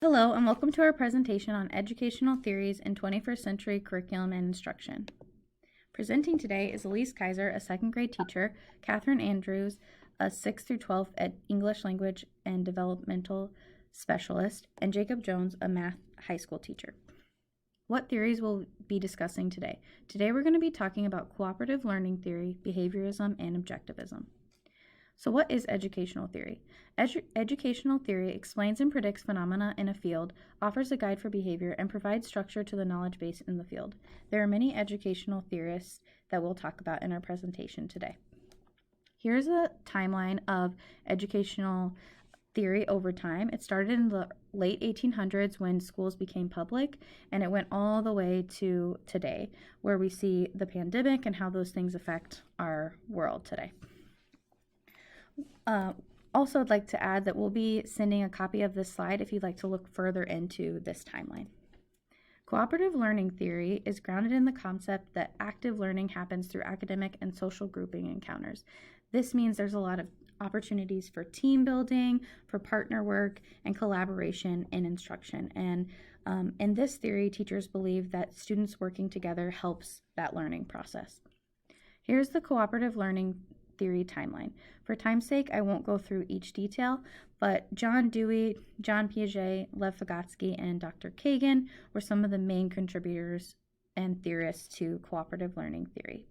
Hello, and welcome to our presentation on educational theories in 21st century curriculum and instruction. Presenting today is Elise Kaiser, a second grade teacher, Catherine Andrews, a 6th through 12th English language and developmental specialist, and Jacob Jones, a math high school teacher. What theories will be discussing today? Today we're going to be talking about cooperative learning theory, behaviorism, and objectivism. So what is educational theory? Educational theory explains and predicts phenomena in a field, offers a guide for behavior, and provides structure to the knowledge base in the field. There are many educational theorists that we'll talk about in our presentation today. Here's a timeline of educational theory over time. It started in the late 1800s when schools became public, and it went all the way to today, where we see the pandemic and how those things affect our world today. Also, I'd like to add that we'll be sending a copy of this slide if you'd like to look further into this timeline. Cooperative learning theory is grounded in the concept that active learning happens through academic and social grouping encounters. This means there's a lot of opportunities for team building, for partner work, and collaboration in instruction. And in this theory, teachers believe that students working together helps that learning process. Here's the cooperative learning theory timeline. For time's sake, I won't go through each detail, but John Dewey, John Piaget, Lev Vygotsky, and Dr. Kagan were some of the main contributors and theorists to cooperative learning theory.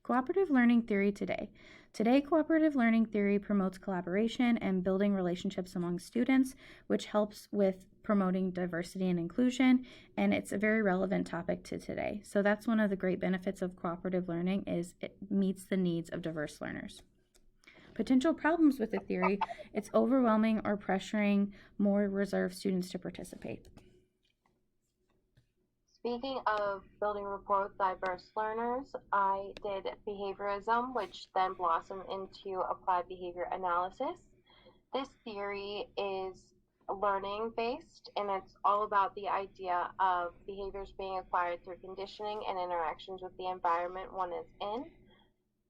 Cooperative learning theory today. Today, cooperative learning theory promotes collaboration and building relationships among students, which helps with promoting diversity and inclusion, and it's a very relevant topic to today. So that's one of the great benefits of cooperative learning is it meets the needs of diverse learners. Potential problems with the theory, it's overwhelming or pressuring more reserved students to participate. Speaking of building rapport with diverse learners, I did behaviorism, which then blossomed into applied behavior analysis. This theory is learning based, and it's all about the idea of behaviors being acquired through conditioning and interactions with the environment one is in.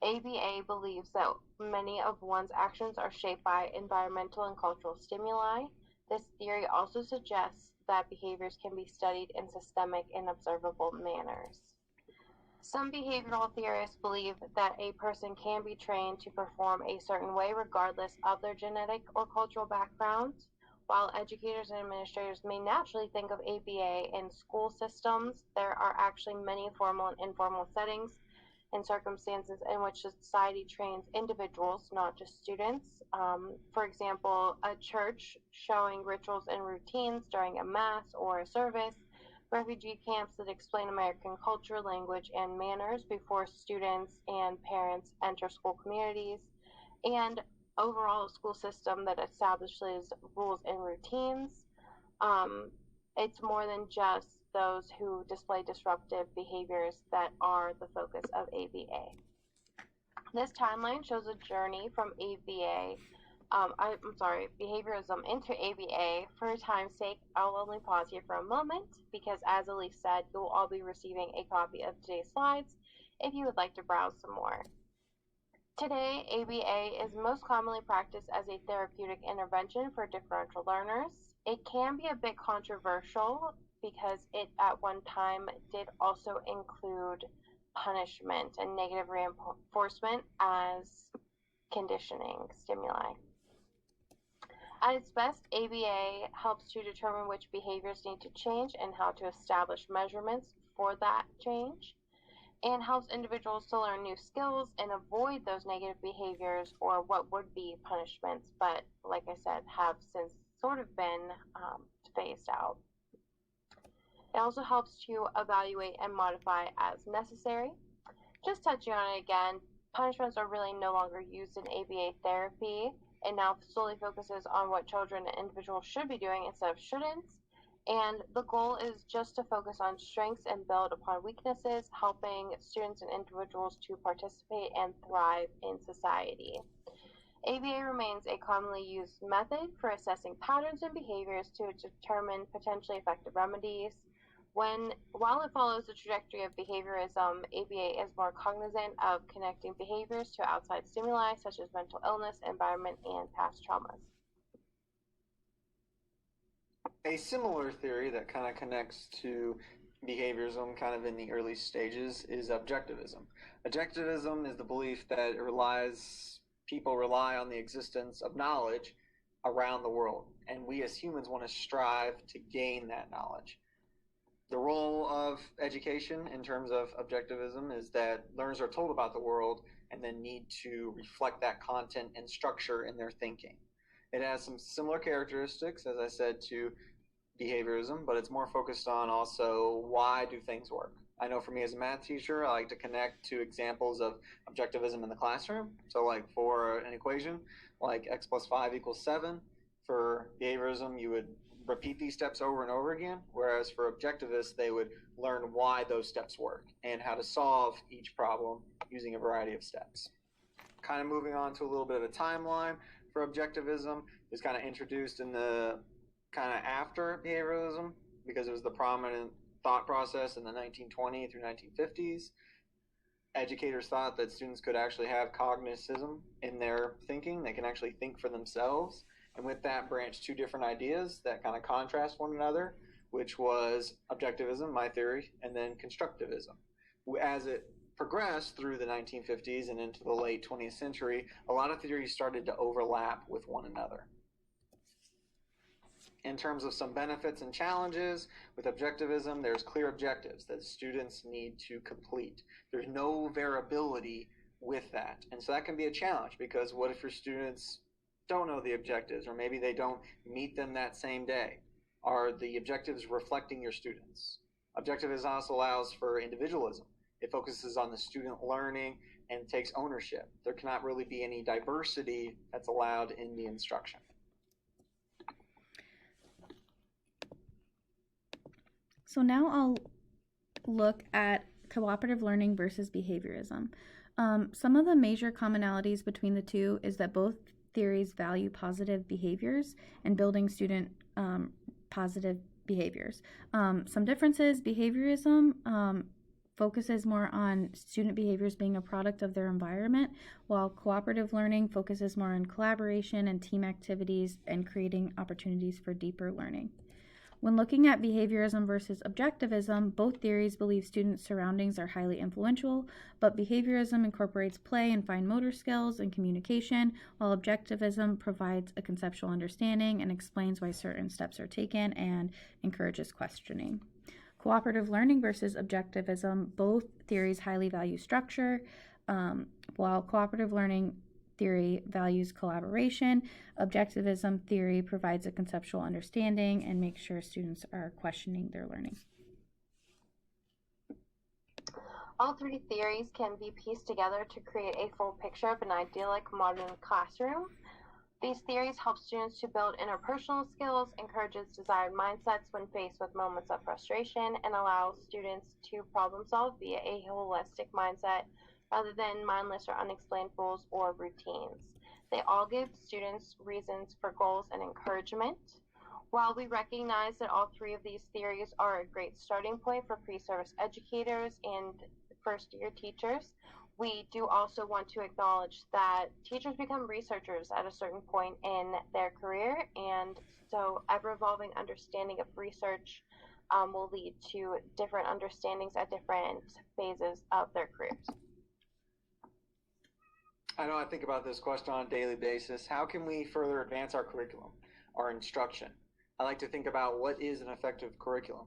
ABA believes that many of one's actions are shaped by environmental and cultural stimuli. This theory also suggests that behaviors can be studied in systemic and observable manners. Some behavioral theorists believe that a person can be trained to perform a certain way regardless of their genetic or cultural background. While educators and administrators may naturally think of ABA in school systems, there are actually many formal and informal settings and circumstances in which society trains individuals, not just students. For example, a church showing rituals and routines during a mass or a service, refugee camps that explain American culture, language, and manners before students and parents enter school communities, and overall a school system that establishes rules and routines. It's more than just those who display disruptive behaviors that are the focus of ABA. This timeline shows a journey from behaviorism into ABA. For time's sake, I'll only pause here for a moment because, as Elise said, you'll all be receiving a copy of today's slides if you would like to browse some more. Today, ABA is most commonly practiced as a therapeutic intervention for differential learners. It can be a bit controversial because it at one time did also include punishment and negative reinforcement as conditioning stimuli. At its best, ABA helps to determine which behaviors need to change and how to establish measurements for that change, and helps individuals to learn new skills and avoid those negative behaviors or what would be punishments, but like I said, have since sort of been phased out. It also helps to evaluate and modify as necessary. Just touching on it again, punishments are really no longer used in ABA therapy. It now solely focuses on what children and individuals should be doing instead of shouldn't. And the goal is just to focus on strengths and build upon weaknesses, helping students and individuals to participate and thrive in society. ABA remains a commonly used method for assessing patterns and behaviors to determine potentially effective remedies. While it follows the trajectory of behaviorism, ABA is more cognizant of connecting behaviors to outside stimuli such as mental illness, environment, and past traumas. A similar theory that kind of connects to behaviorism kind of in the early stages is objectivism. Objectivism is the belief that people rely on the existence of knowledge around the world, and we as humans want to strive to gain that knowledge. The role of education in terms of objectivism is that learners are told about the world and then need to reflect that content and structure in their thinking. It has some similar characteristics, as I said, to behaviorism, but it's more focused on also why do things work. I know for me as a math teacher, I like to connect to examples of objectivism in the classroom. So like for an equation, like x plus 5 equals 7, for behaviorism, you would repeat these steps over and over again, whereas for objectivists, they would learn why those steps work and how to solve each problem using a variety of steps. Kind of moving on to a little bit of a timeline for objectivism. It was kind of introduced in the kind of after behavioralism because it was the prominent thought process in the 1920s through 1950s. Educators thought that students could actually have cognitism in their thinking. They can actually think for themselves. And with that branched two different ideas that kind of contrast one another, which was objectivism, my theory, and then constructivism. As it progressed through the 1950s and into the late 20th century, a lot of theories started to overlap with one another. In terms of some benefits and challenges, with objectivism, there's clear objectives that students need to complete. There's no variability with that. And so that can be a challenge because what if your students don't know the objectives, or maybe they don't meet them that same day? Are the objectives reflecting your students? Objectivism also allows for individualism. It focuses on the student learning and takes ownership. There cannot really be any diversity that's allowed in the instruction. So now I'll look at cooperative learning versus behaviorism. Some of the major commonalities between the two is that both theories value positive behaviors and building student positive behaviors. Some differences: behaviorism focuses more on student behaviors being a product of their environment, while cooperative learning focuses more on collaboration and team activities and creating opportunities for deeper learning. When looking at behaviorism versus objectivism, both theories believe students' surroundings are highly influential, but behaviorism incorporates play and fine motor skills and communication, while objectivism provides a conceptual understanding and explains why certain steps are taken and encourages questioning. Cooperative learning versus objectivism, both theories highly value structure, while cooperative learning theory values collaboration. Objectivism theory provides a conceptual understanding and makes sure students are questioning their learning. All three theories can be pieced together to create a full picture of an idyllic modern classroom. These theories help students to build interpersonal skills, encourages desired mindsets when faced with moments of frustration, and allows students to problem solve via a holistic mindset rather than mindless or unexplained rules or routines. They all give students reasons for goals and encouragement. While we recognize that all three of these theories are a great starting point for pre-service educators and first-year teachers, we do also want to acknowledge that teachers become researchers at a certain point in their career, and so ever-evolving understanding of research will lead to different understandings at different phases of their careers. I know I think about this question on a daily basis. How can we further advance our curriculum, our instruction? I like to think about what is an effective curriculum.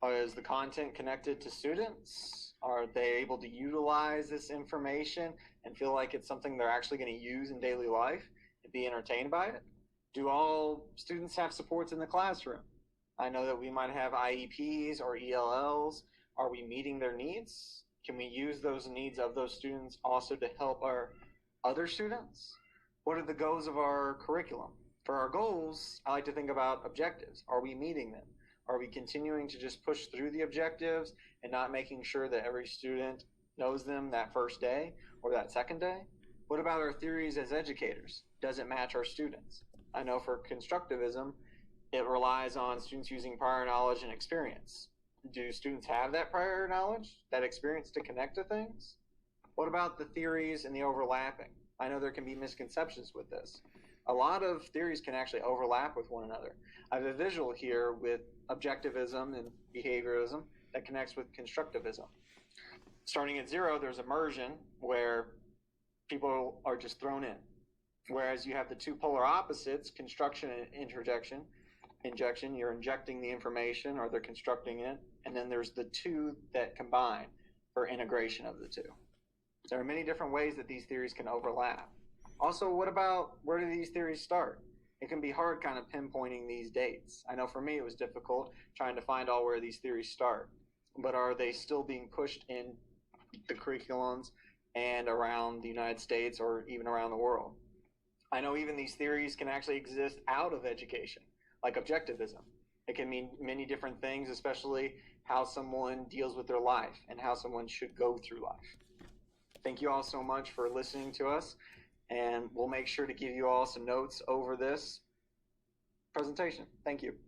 Is the content connected to students? Are they able to utilize this information and feel like it's something they're actually going to use in daily life and be entertained by it? Do all students have supports in the classroom? I know that we might have IEPs or ELLs. Are we meeting their needs? Can we use those needs of those students also to help our other students? What are the goals of our curriculum? For our goals, I like to think about objectives. Are we meeting them? Are we continuing to just push through the objectives and not making sure that every student knows them that first day or that second day? What about our theories as educators? Does it match our students? I know for constructivism, it relies on students using prior knowledge and experience. Do students have that prior knowledge, that experience to connect to things? What about the theories and the overlapping? I know there can be misconceptions with this. A lot of theories can actually overlap with one another. I have a visual here with objectivism and behaviorism that connects with constructivism. Starting at 0, there's immersion, where people are just thrown in. Whereas you have the two polar opposites, construction and injection, you're injecting the information or they're constructing it. And then there's the two that combine for integration of the two. There are many different ways that these theories can overlap. Also, what about where do these theories start? It can be hard kind of pinpointing these dates. I know for me it was difficult trying to find all where these theories start. But are they still being pushed in the curriculums and around the United States or even around the world? I know even these theories can actually exist out of education, like objectivism. It can mean many different things, especially how someone deals with their life and how someone should go through life. Thank you all so much for listening to us, and we'll make sure to give you all some notes over this presentation. Thank you.